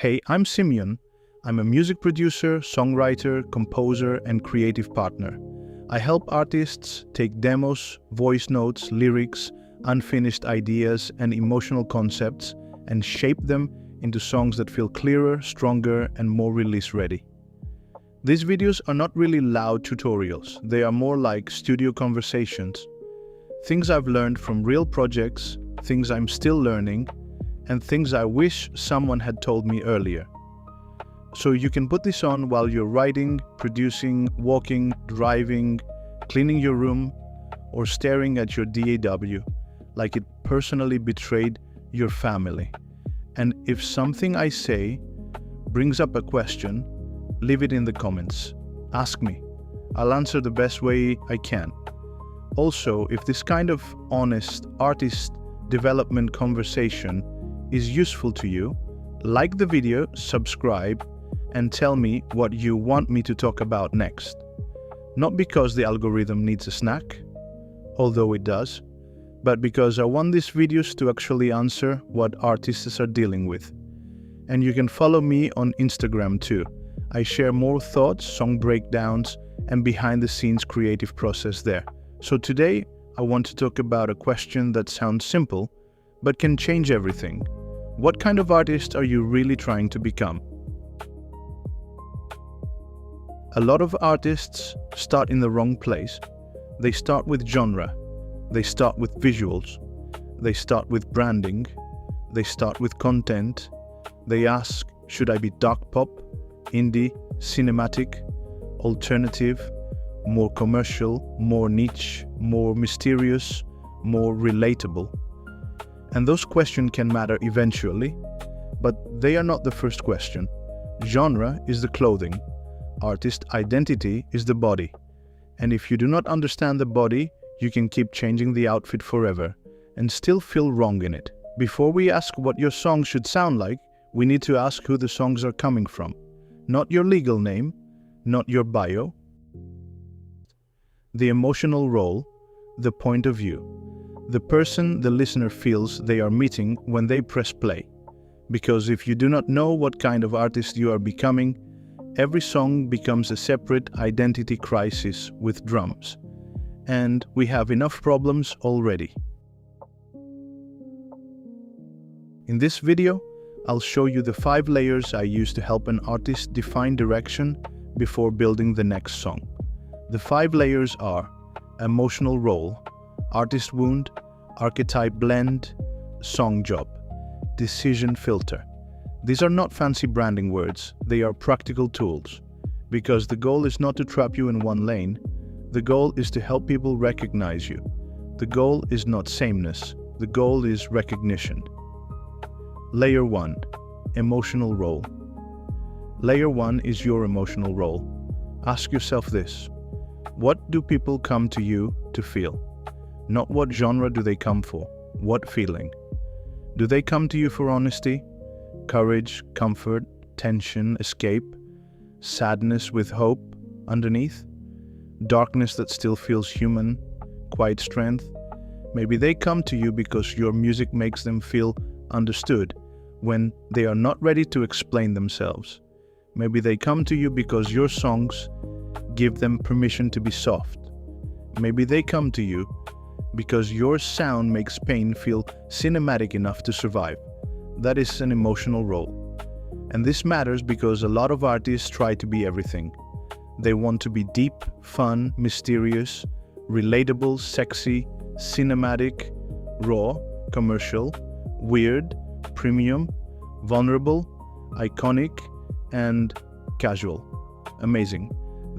Hey, I'm Symeon. I'm a music producer, songwriter, composer, and creative partner. I help artists take demos, voice notes, lyrics, unfinished ideas, and emotional concepts and shape them into songs that feel clearer, stronger, and more release-ready. These videos are not really loud tutorials. They are more like studio conversations. Things I've learned from real projects, things I'm still learning, and things I wish someone had told me earlier. So you can put this on while you're writing, producing, walking, driving, cleaning your room, or staring at your DAW like it personally betrayed your family. And if something I say brings up a question, leave it in the comments. Ask me. I'll answer the best way I can. Also, if this kind of honest artist development conversation is useful to you, like the video, subscribe, and tell me what you want me to talk about next. Not because the algorithm needs a snack, although it does, but because I want these videos to actually answer what artists are dealing with. And you can follow me on Instagram too. I share more thoughts, song breakdowns, and behind-the-scenes creative process there. So today, I want to talk about a question that sounds simple, but can change everything. What kind of artist are you really trying to become? A lot of artists start in the wrong place. They start with genre. They start with visuals. They start with branding. They start with content. They ask, should I be dark pop, indie, cinematic, alternative, more commercial, more niche, more mysterious, more relatable? And those questions can matter eventually, but they are not the first question. Genre is the clothing. Artist identity is the body. And if you do not understand the body, you can keep changing the outfit forever and still feel wrong in it. Before we ask what your song should sound like, we need to ask who the songs are coming from. Not your legal name, not your bio. The emotional role, the point of view. The person the listener feels they are meeting when they press play. Because if you do not know what kind of artist you are becoming, every song becomes a separate identity crisis with drums. And we have enough problems already. In this video, I'll show you the 5 layers I use to help an artist define direction before building the next song. The 5 layers are emotional role, artist wound, archetype blend, song job, decision filter. These are not fancy branding words, they are practical tools. Because the goal is not to trap you in one lane, the goal is to help people recognize you. The goal is not sameness, the goal is recognition. Layer 1. Emotional role. Layer 1 is your emotional role. Ask yourself this. What do people come to you to feel? Not what genre do they come for, what feeling? Do they come to you for honesty, courage, comfort, tension, escape, sadness with hope underneath, darkness that still feels human, quiet strength? Maybe they come to you because your music makes them feel understood when they are not ready to explain themselves. Maybe they come to you because your songs give them permission to be soft. Maybe they come to you because your sound makes pain feel cinematic enough to survive. That is an emotional role. And this matters because a lot of artists try to be everything. They want to be deep, fun, mysterious, relatable, sexy, cinematic, raw, commercial, weird, premium, vulnerable, iconic, and casual. Amazing.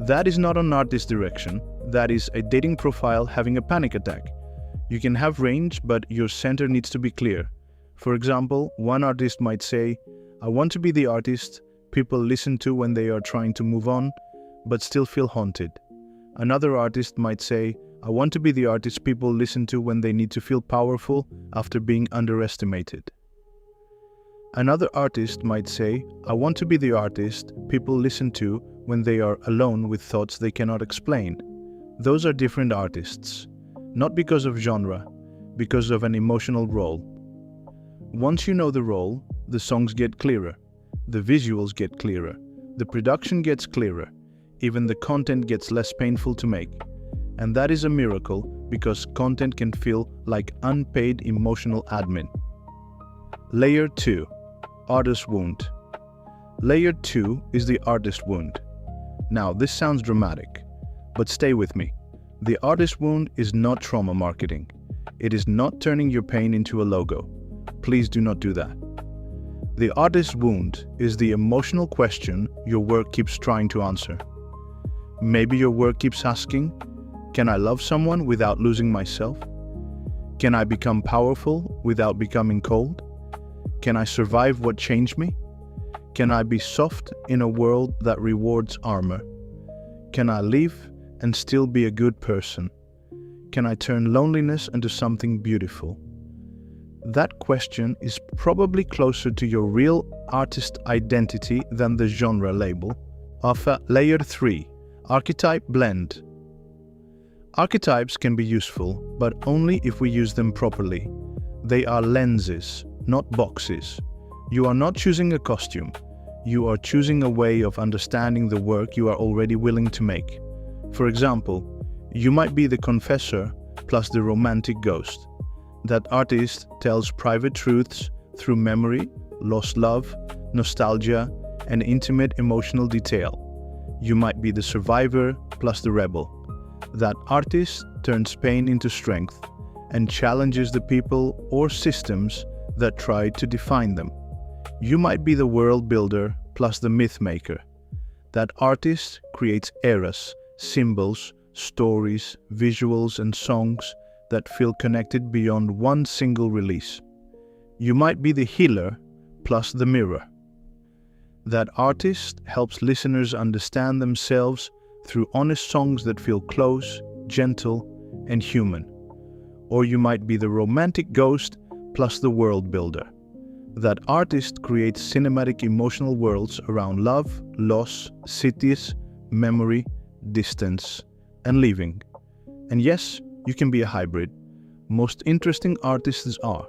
That is not an artist direction. That is a dating profile having a panic attack. You can have range, but your center needs to be clear. For example, one artist might say, I want to be the artist people listen to when they are trying to move on, but still feel haunted. Another artist might say, I want to be the artist people listen to when they need to feel powerful after being underestimated. Another artist might say, I want to be the artist people listen to when they are alone with thoughts they cannot explain. Those are different artists. Not because of genre, because of an emotional role. Once you know the role, the songs get clearer. The visuals get clearer, the production gets clearer, even the content gets less painful to make. And that is a miracle because content can feel like unpaid emotional admin. Layer 2. Artist wound. Layer 2 is the artist wound. Now, this sounds dramatic, but stay with me. The artist wound is not trauma marketing. It is not turning your pain into a logo. Please do not do that. The artist wound is the emotional question your work keeps trying to answer. Maybe your work keeps asking, can I love someone without losing myself? Can I become powerful without becoming cold? Can I survive what changed me? Can I be soft in a world that rewards armor? Can I live and still be a good person? Can I turn loneliness into something beautiful? That question is probably closer to your real artist identity than the genre label. Layer 3. Archetype blend. Archetypes can be useful, but only if we use them properly. They are lenses, not boxes. You are not choosing a costume. You are choosing a way of understanding the work you are already willing to make. For example, you might be the confessor plus the romantic ghost. That artist tells private truths through memory, lost love, nostalgia, and intimate emotional detail. You might be the survivor plus the rebel. That artist turns pain into strength and challenges the people or systems that try to define them. You might be the world builder plus the myth maker. That artist creates eras, symbols, stories, visuals, and songs that feel connected beyond one single release. You might be the healer plus the mirror. That artist helps listeners understand themselves through honest songs that feel close, gentle, and human. Or you might be the romantic ghost plus the world builder. That artist creates cinematic emotional worlds around love, loss, cities, memory, distance, and leaving. And yes, you can be a hybrid. Most interesting artists are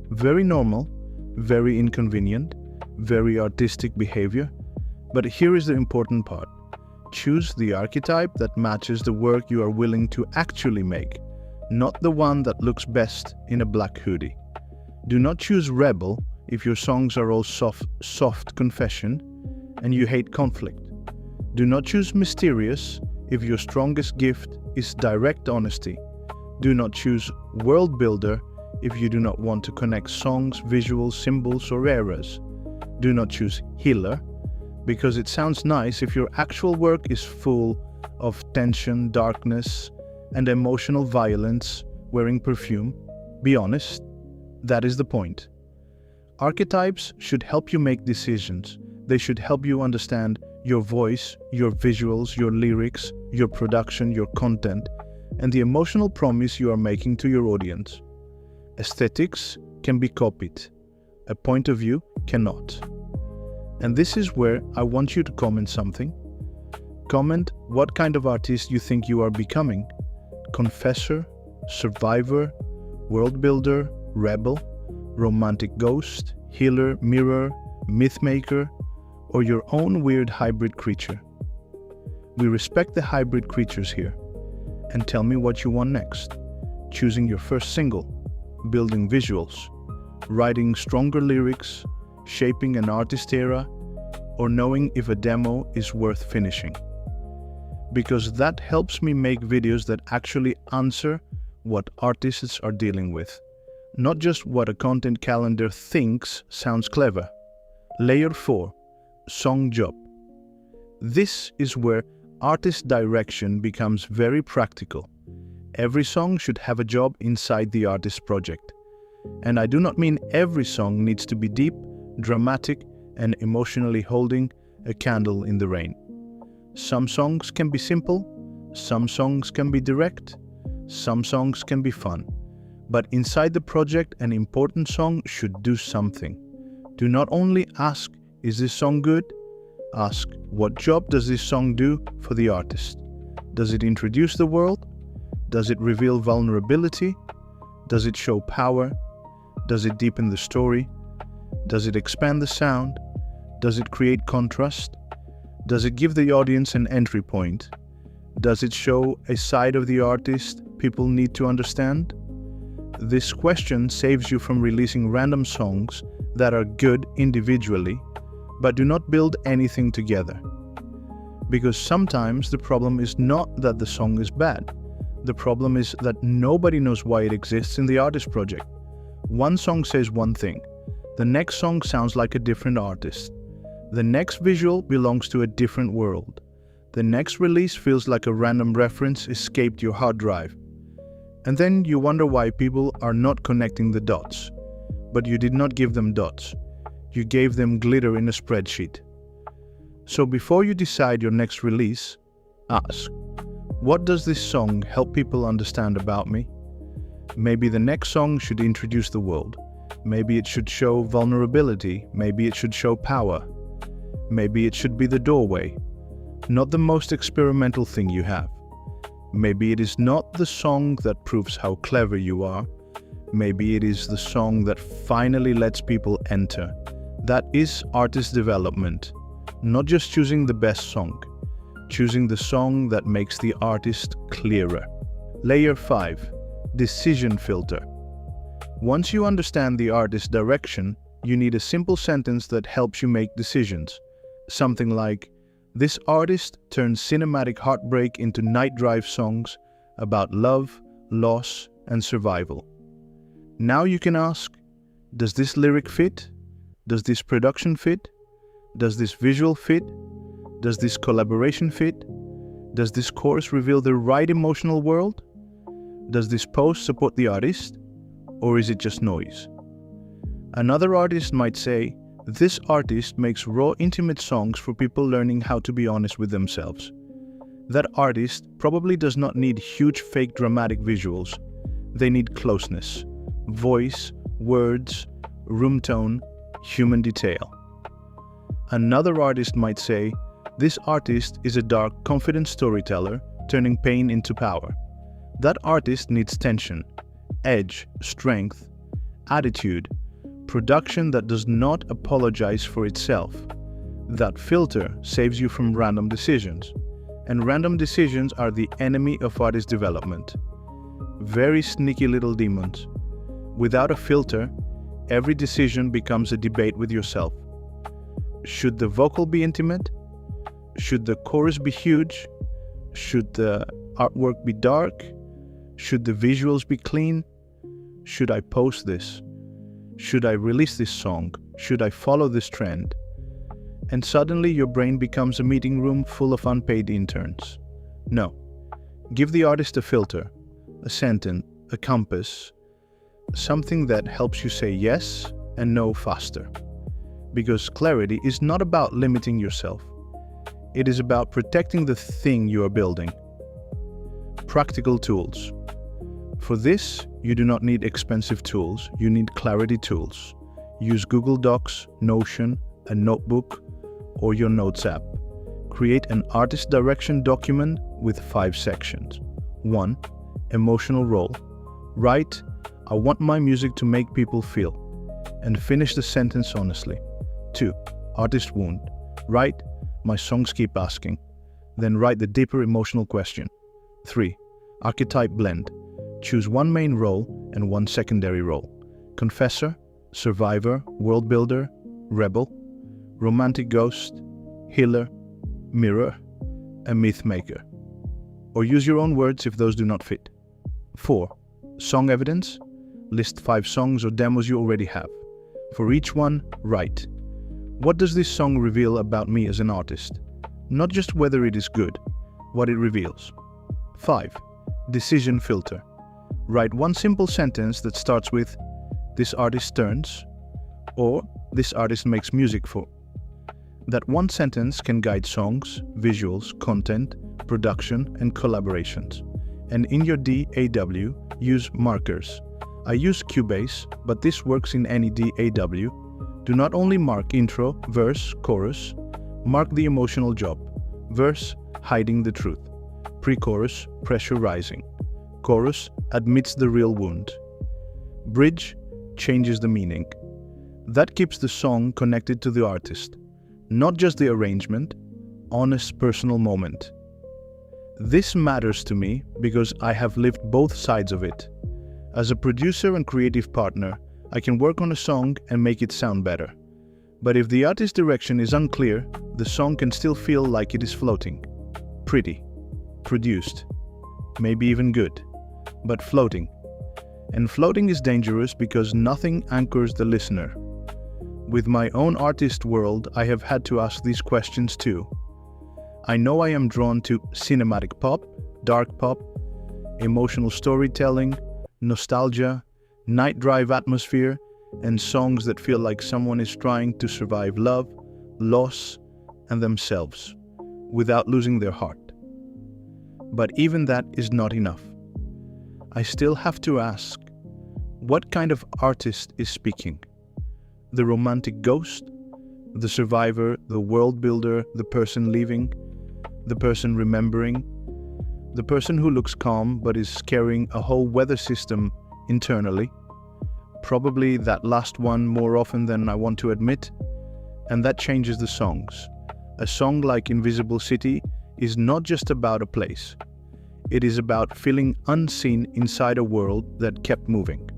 very normal, very inconvenient, very artistic behavior. But here is the important part. Choose the archetype that matches the work you are willing to actually make, not the one that looks best in a black hoodie. Do not choose rebel if your songs are all soft confession and you hate conflict. Do not choose mysterious if your strongest gift is direct honesty. Do not choose world builder if you do not want to connect songs, visuals, symbols, or eras. Do not choose healer because it sounds nice if your actual work is full of tension, darkness, and emotional violence wearing perfume. Be honest, that is the point. Archetypes should help you make decisions. They should help you understand your voice, your visuals, your lyrics, your production, your content, and the emotional promise you are making to your audience. Aesthetics can be copied. A point of view cannot. And this is where I want you to comment something. Comment what kind of artist you think you are becoming. Confessor, survivor, world builder, rebel, romantic ghost, healer, mirror, myth maker, or your own weird hybrid creature. We respect the hybrid creatures here. And tell me what you want next. Choosing your first single, building visuals, writing stronger lyrics, shaping an artist era, or knowing if a demo is worth finishing. Because that helps me make videos that actually answer what artists are dealing with, not just what a content calendar thinks sounds clever. Layer 4. Song job. This is where artist direction becomes very practical. Every song should have a job inside the artist's project. And I do not mean every song needs to be deep, dramatic, and emotionally holding a candle in the rain. Some songs can be simple, some songs can be direct, some songs can be fun. But inside the project, an important song should do something. Do not only ask, is this song good? Ask, what job does this song do for the artist? Does it introduce the world? Does it reveal vulnerability? Does it show power? Does it deepen the story? Does it expand the sound? Does it create contrast? Does it give the audience an entry point? Does it show a side of the artist people need to understand? This question saves you from releasing random songs that are good individually, but do not build anything together. Because sometimes the problem is not that the song is bad. The problem is that nobody knows why it exists in the artist project. One song says one thing. The next song sounds like a different artist. The next visual belongs to a different world. The next release feels like a random reference escaped your hard drive. And then you wonder why people are not connecting the dots. But you did not give them dots. You gave them glitter in a spreadsheet. So before you decide your next release, ask, what does this song help people understand about me? Maybe the next song should introduce the world. Maybe it should show vulnerability. Maybe it should show power. Maybe it should be the doorway. Not the most experimental thing you have. Maybe it is not the song that proves how clever you are. Maybe it is the song that finally lets people enter. That is artist development. Not just choosing the best song. Choosing the song that makes the artist clearer. Layer 5. Decision filter. Once you understand the artist's direction, you need a simple sentence that helps you make decisions. Something like, this artist turns cinematic heartbreak into night drive songs about love, loss, and survival. Now you can ask, does this lyric fit? Does this production fit? Does this visual fit? Does this collaboration fit? Does this chorus reveal the right emotional world? Does this post support the artist? Or is it just noise? Another artist might say, this artist makes raw, intimate songs for people learning how to be honest with themselves. That artist probably does not need huge fake dramatic visuals. They need closeness, voice, words, room tone, human detail. Another artist might say, this artist is a dark, confident storyteller turning pain into power. That artist needs tension, edge, strength, attitude, production that does not apologize for itself. That filter saves you from random decisions. And random decisions are the enemy of artist development. Very sneaky little demons. Without a filter, every decision becomes a debate with yourself. Should the vocal be intimate? Should the chorus be huge? Should the artwork be dark? Should the visuals be clean? Should I post this? Should I release this song? Should I follow this trend? And suddenly your brain becomes a meeting room full of unpaid interns. No. Give the artist a filter, a sentence, a compass, something that helps you say yes and no faster. Because clarity is not about limiting yourself. It is about protecting the thing you are building. Practical tools. For this, you do not need expensive tools, you need clarity tools. Use Google Docs, Notion, a notebook, or your Notes app. Create an artist direction document with 5 sections. 1. Emotional role. Write, I want my music to make people feel, and finish the sentence honestly. 2. Artist wound. Write, my songs keep asking. Then write the deeper emotional question. 3. Archetype blend. Choose one main role and one secondary role. Confessor, survivor, world builder, rebel, romantic ghost, healer, mirror, a myth maker. Or use your own words if those do not fit. 4. Song evidence. List 5 songs or demos you already have. For each one, write, what does this song reveal about me as an artist? Not just whether it is good, what it reveals. 5. Decision filter. Write one simple sentence that starts with, this artist turns, or this artist makes music for. That one sentence can guide songs, visuals, content, production, and collaborations. And in your DAW, use markers. I use Cubase, but this works in any DAW. Do not only mark intro, verse, chorus, mark the emotional job. Verse, hiding the truth. Pre-chorus, pressure rising. Chorus, admits the real wound. Bridge, changes the meaning. That keeps the song connected to the artist. Not just the arrangement, honest personal moment. This matters to me because I have lived both sides of it. As a producer and creative partner, I can work on a song and make it sound better. But if the artist's direction is unclear, the song can still feel like it is floating. Pretty, produced, maybe even good, but floating. And floating is dangerous because nothing anchors the listener. With my own artist world, I have had to ask these questions too. I know I am drawn to cinematic pop, dark pop, emotional storytelling, nostalgia, night drive atmosphere, and songs that feel like someone is trying to survive love, loss, and themselves without losing their heart. But even that is not enough. I still have to ask, what kind of artist is speaking? The romantic ghost? The survivor, the world builder, the person leaving, the person remembering, the person who looks calm but is carrying a whole weather system internally? Probably that last one more often than I want to admit, and that changes the songs. A song like Invisible City is not just about a place. It is about feeling unseen inside a world that kept moving.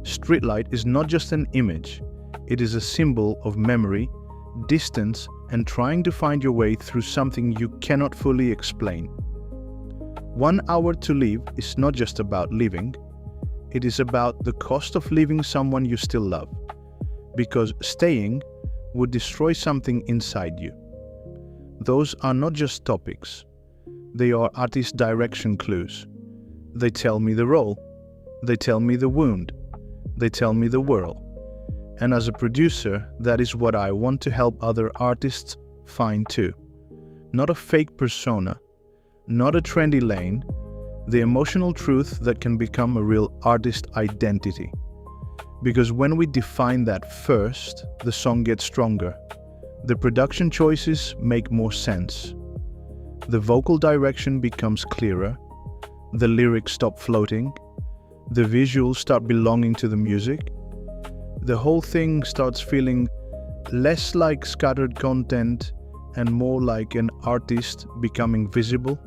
Streetlight is not just an image. It is a symbol of memory, distance, and trying to find your way through something you cannot fully explain. 1 Hour to Live is not just about living. It is about the cost of leaving someone you still love, because staying would destroy something inside you. Those are not just topics. They are artist direction clues. They tell me the role. They tell me the wound. They tell me the whirl. And as a producer, that is what I want to help other artists find too. Not a fake persona, not a trendy lane, the emotional truth that can become a real artist identity. Because when we define that first, the song gets stronger. The production choices make more sense. The vocal direction becomes clearer. The lyrics stop floating. The visuals start belonging to the music. The whole thing starts feeling less like scattered content and more like an artist becoming visible.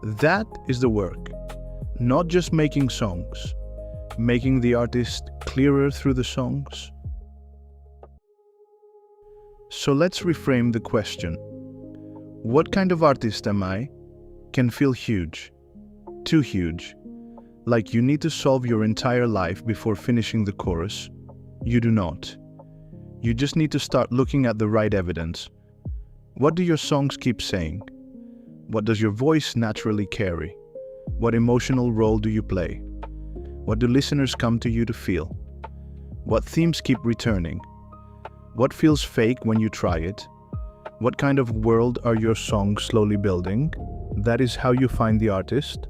That is the work. Not just making songs, making the artist clearer through the songs. So let's reframe the question. What kind of artist am I? Can feel huge, too huge, like you need to solve your entire life before finishing the chorus. You do not. You just need to start looking at the right evidence. What do your songs keep saying? What does your voice naturally carry? What emotional role do you play? What do listeners come to you to feel? What themes keep returning? What feels fake when you try it? What kind of world are your songs slowly building? That is how you find the artist.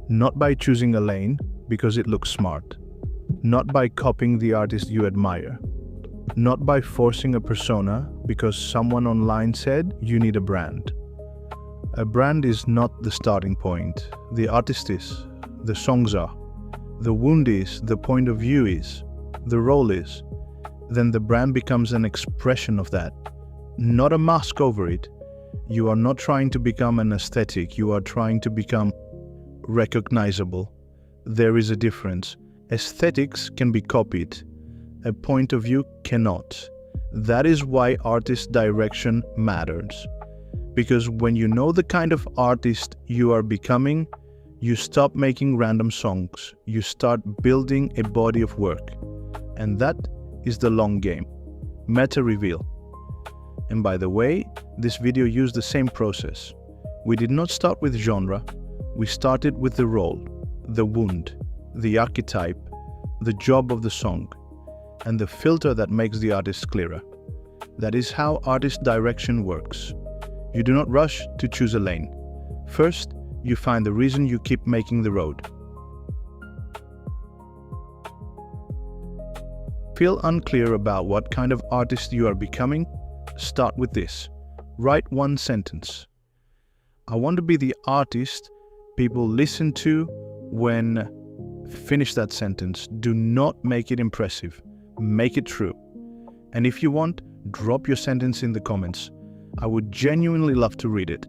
Not by choosing a lane because it looks smart. Not by copying the artist you admire. Not by forcing a persona because someone online said you need a brand. A brand is not the starting point. The artist is. The songs are. The wound is. The point of view is. The role is. Then the brand becomes an expression of that. Not a mask over it. You are not trying to become an aesthetic. You are trying to become recognizable. There is a difference. Aesthetics can be copied. A point of view cannot. That is why artist direction matters. Because when you know the kind of artist you are becoming, you stop making random songs. You start building a body of work. And that is the long game. Meta reveal. And by the way, this video used the same process. We did not start with genre. We started with the role, the wound, the archetype, the job of the song, and the filter that makes the artist clearer. That is how artist direction works. You do not rush to choose a lane. First, you find the reason you keep making the road. Feel unclear about what kind of artist you are becoming? Start with this. Write one sentence. I want to be the artist people listen to when. Finish that sentence. Do not make it impressive. Make it true. And if you want, drop your sentence in the comments. I would genuinely love to read it.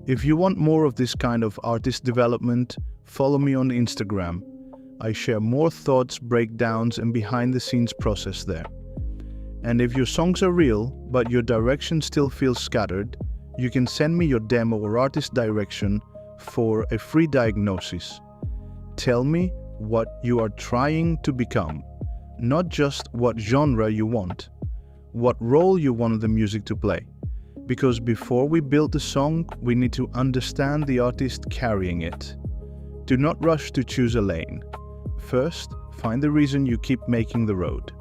If you want more of this kind of artist development, follow me on Instagram. I share more thoughts, breakdowns, and behind-the-scenes process there. And if your songs are real, but your direction still feels scattered, you can send me your demo or artist direction for a free diagnosis. Tell me what you are trying to become, not just what genre you want, what role you want the music to play. Because before we build the song, we need to understand the artist carrying it. Do not rush to choose a lane. First, find the reason you keep making the road.